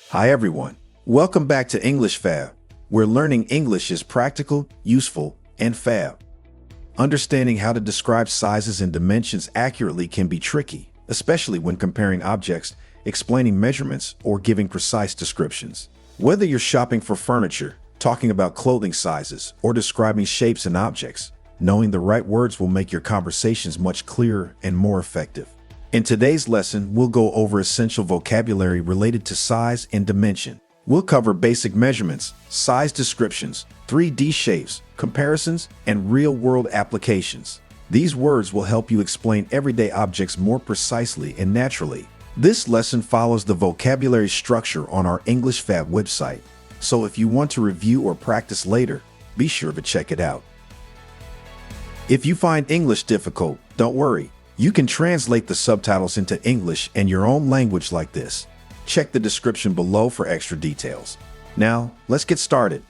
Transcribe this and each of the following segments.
Hi everyone. Welcome back to English Fab, where learning English is practical, useful, and fab. Understanding how to describe sizes and dimensions accurately can be tricky, especially when comparing objects, explaining measurements, or giving precise descriptions. Whether you're shopping for furniture, talking about clothing sizes, or describing shapes and objects, knowing the right words will make your conversations much clearer and more effective. In today's lesson, we'll go over essential vocabulary related to size and dimension. We'll cover basic measurements, size descriptions, 3D shapes, comparisons, and real-world applications. These words will help you explain everyday objects more precisely and naturally. This lesson follows the vocabulary structure on our English Fab website, so if you want to review or practice later, be sure to check it out. If you find English difficult, don't worry. You can translate the subtitles into English and your own language like this. Check the description below for extra details. Now, let's get started.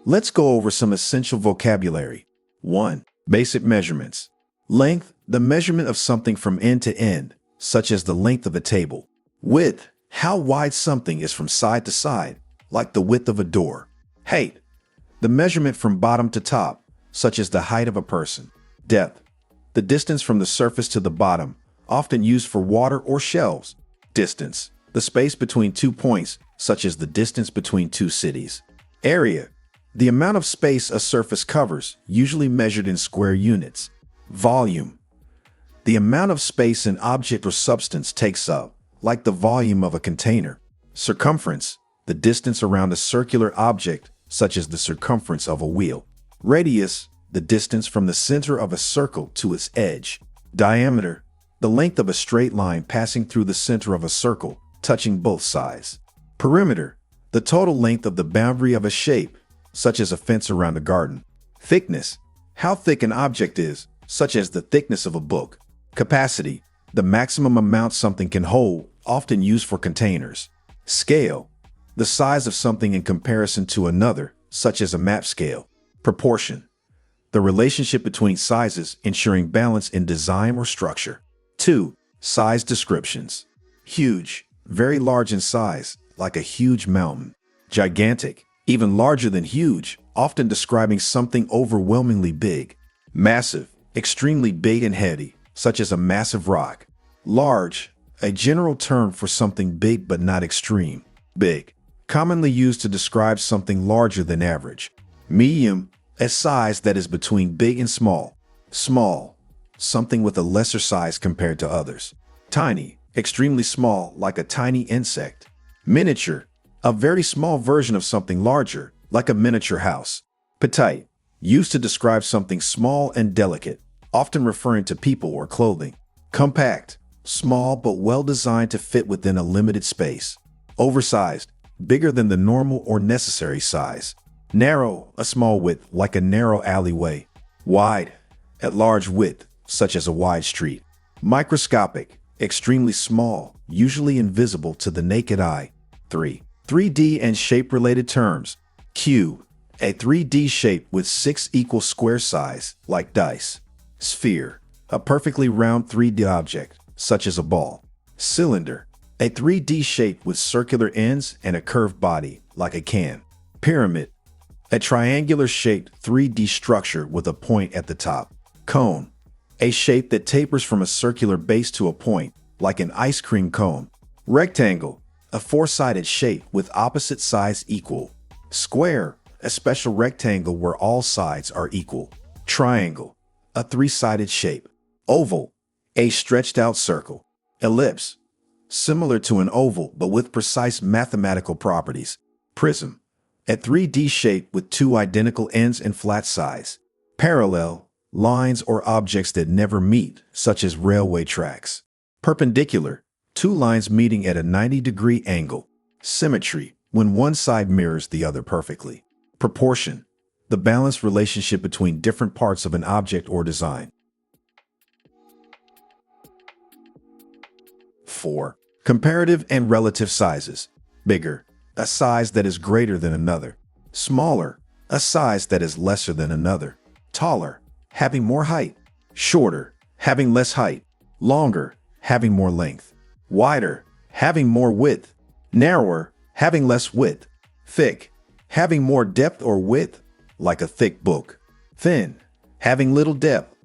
Let's go over some essential vocabulary. 1. Basic measurements. Length, the measurement of something from end to end, such as the length of a table. Width, how wide something is from side to side, like the width of a door. Height, the measurement from bottom to top, such as the height of a person. Depth, the distance from the surface to the bottom, often used for water or shelves. Distance, the space between 2 points, such as the distance between 2 cities. Area, the amount of space a surface covers, usually measured in square units. Volume, the amount of space an object or substance takes up, like the volume of a container. Circumference, the distance around a circular object, such as the circumference of a wheel. Radius, the distance from the center of a circle to its edge. Diameter, the length of a straight line passing through the center of a circle, touching both sides. Perimeter, the total length of the boundary of a shape, such as a fence around a garden. Thickness, how thick an object is, such as the thickness of a book. Capacity, the maximum amount something can hold, often used for containers. Scale, the size of something in comparison to another, such as a map scale. Proportion, the relationship between sizes, ensuring balance in design or structure. 2. Size descriptions. Huge, very large in size, like a huge mountain. Gigantic, even larger than huge, often describing something overwhelmingly big. Massive, extremely big and heavy, such as a massive rock. Large, a general term for something big but not extreme. Big, commonly used to describe something larger than average. Medium, a size that is between big and small. Small, something with a lesser size compared to others. Tiny, extremely small, like a tiny insect. Miniature, a very small version of something larger, like a miniature house. Petite, used to describe something small and delicate, often referring to people or clothing. Compact, small but well designed to fit within a limited space. Oversized, bigger than the normal or necessary size. Narrow, a small width, like a narrow alleyway. Wide, at large width, such as a wide street. Microscopic, extremely small, usually invisible to the naked eye. 3. 3D and shape-related terms. Cube, a 3D shape with 6 equal square sides, like dice. Sphere, a perfectly round 3D object, such as a ball. Cylinder, a 3D shape with circular ends and a curved body, like a can. Pyramid, a triangular-shaped 3D structure with a point at the top. Cone, a shape that tapers from a circular base to a point, like an ice cream cone. Rectangle, a 4-sided shape with opposite sides equal. Square, a special rectangle where all sides are equal. Triangle, a 3-sided shape. Oval, a stretched-out circle. Ellipse, similar to an oval but with precise mathematical properties. Prism, a 3D shape with 2 identical ends and flat sides. Parallel, lines or objects that never meet, such as railway tracks. Perpendicular, 2 lines meeting at a 90-degree angle. Symmetry, when one side mirrors the other perfectly. Proportion, the balanced relationship between different parts of an object or design. 4. Comparative and relative sizes. Bigger, a size that is greater than another. Smaller, a size that is lesser than another. Taller, having more height. Shorter, having less height. Longer, having more length. Wider, having more width. Narrower, having less width. Thick, having more depth or width, like a thick book. Thin, having little depth,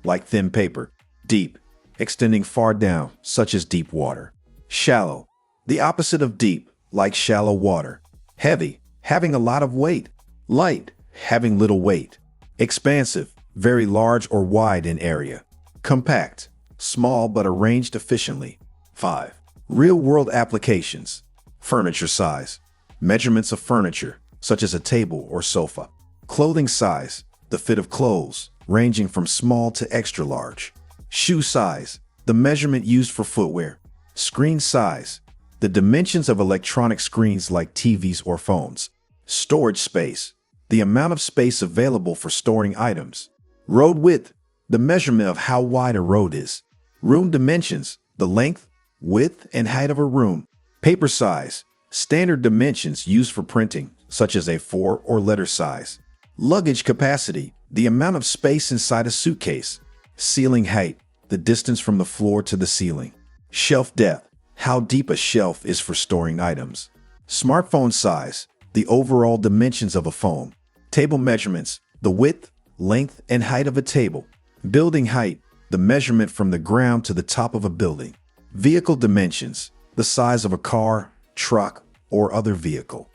like thin paper. Deep, extending far down, such as deep water. Shallow, the opposite of deep, like shallow water. Heavy, having a lot of weight. Light, having little weight. Expansive, very large or wide in area. Compact, small but arranged efficiently. 5. Real-world applications. Furniture size. Measurements of furniture, such as a table or sofa. Clothing size. The fit of clothes, ranging from small to extra large. Shoe size. The measurement used for footwear. Screen size. The dimensions of electronic screens like TVs or phones. Storage space. The amount of space available for storing items. Road width. The measurement of how wide a road is. Room dimensions. The length, width, and height of a room. Paper size. Standard dimensions used for printing, such as A4 or letter size. Luggage capacity. The amount of space inside a suitcase. Ceiling height. The distance from the floor to the ceiling. Shelf depth. How deep a shelf is for storing items. Smartphone size. The overall dimensions of a phone. Table measurements. The width, length, and height of a table. Building height. The measurement from the ground to the top of a building. Vehicle dimensions. The size of a car, truck, or other vehicle.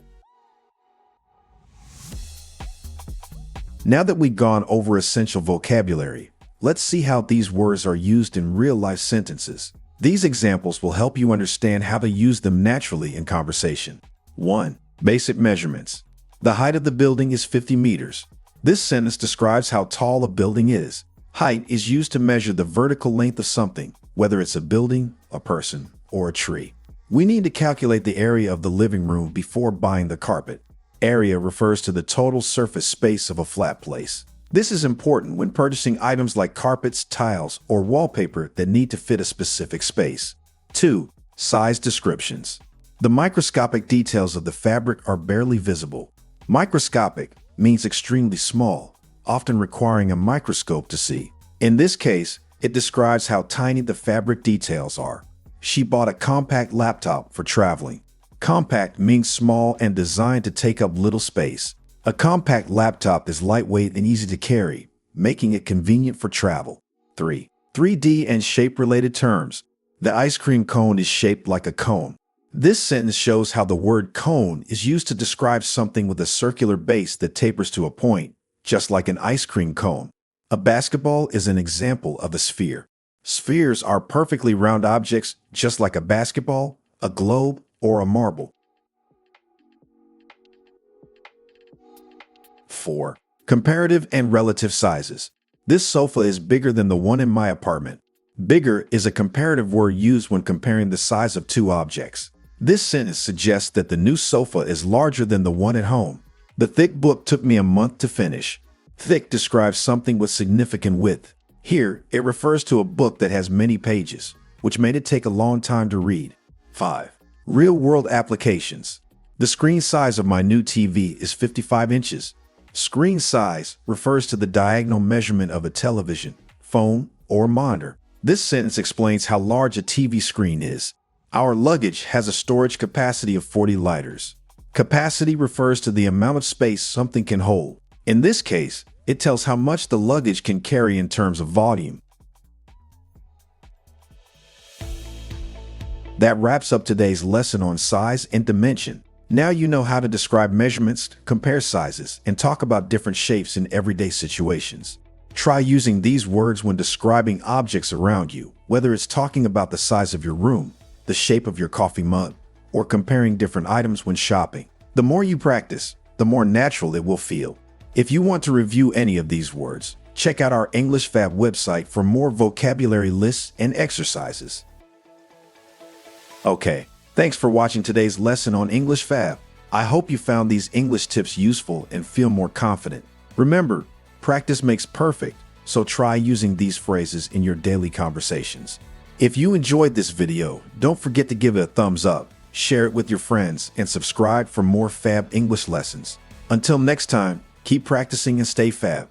Now that we've gone over essential vocabulary, let's see how these words are used in real-life sentences. These examples will help you understand how to use them naturally in conversation. 1. Basic measurements. The height of the building is 50 meters. This sentence describes how tall a building is. Height is used to measure the vertical length of something, whether it's a building, a person, or a tree. We need to calculate the area of the living room before buying the carpet. Area refers to the total surface space of a flat place. This is important when purchasing items like carpets, tiles, or wallpaper that need to fit a specific space. 2. Size descriptions. The microscopic details of the fabric are barely visible. Microscopic means extremely small, often requiring a microscope to see. In this case, it describes how tiny the fabric details are. She bought a compact laptop for traveling. Compact means small and designed to take up little space. A compact laptop is lightweight and easy to carry, making it convenient for travel. 3. 3D and shape-related terms. The ice cream cone is shaped like a cone. This sentence shows how the word cone is used to describe something with a circular base that tapers to a point, just like an ice cream cone. A basketball is an example of a sphere. Spheres are perfectly round objects, just like a basketball, a globe, or a marble. 4. Comparative and relative sizes. This sofa is bigger than the one in my apartment. Bigger is a comparative word used when comparing the size of two objects. This sentence suggests that the new sofa is larger than the one at home. The thick book took me a month to finish. Thick describes something with significant width. Here, it refers to a book that has many pages, which made it take a long time to read. 5. Real-world applications. The screen size of my new TV is 55 inches. Screen size refers to the diagonal measurement of a television, phone, or monitor. This sentence explains how large a TV screen is. Our luggage has a storage capacity of 40 liters. Capacity refers to the amount of space something can hold. In this case, it tells how much the luggage can carry in terms of volume. That wraps up today's lesson on size and dimension. Now you know how to describe measurements, compare sizes, and talk about different shapes in everyday situations. Try using these words when describing objects around you, whether it's talking about the size of your room, the shape of your coffee mug, or comparing different items when shopping. The more you practice, the more natural it will feel. If you want to review any of these words, check out our English Fab website for more vocabulary lists and exercises. Okay, thanks for watching today's lesson on English Fab. I hope you found these English tips useful and feel more confident. Remember, practice makes perfect, so try using these phrases in your daily conversations. If you enjoyed this video, don't forget to give it a thumbs up, share it with your friends, and subscribe for more Fab English lessons. Until next time, keep practicing and stay Fab.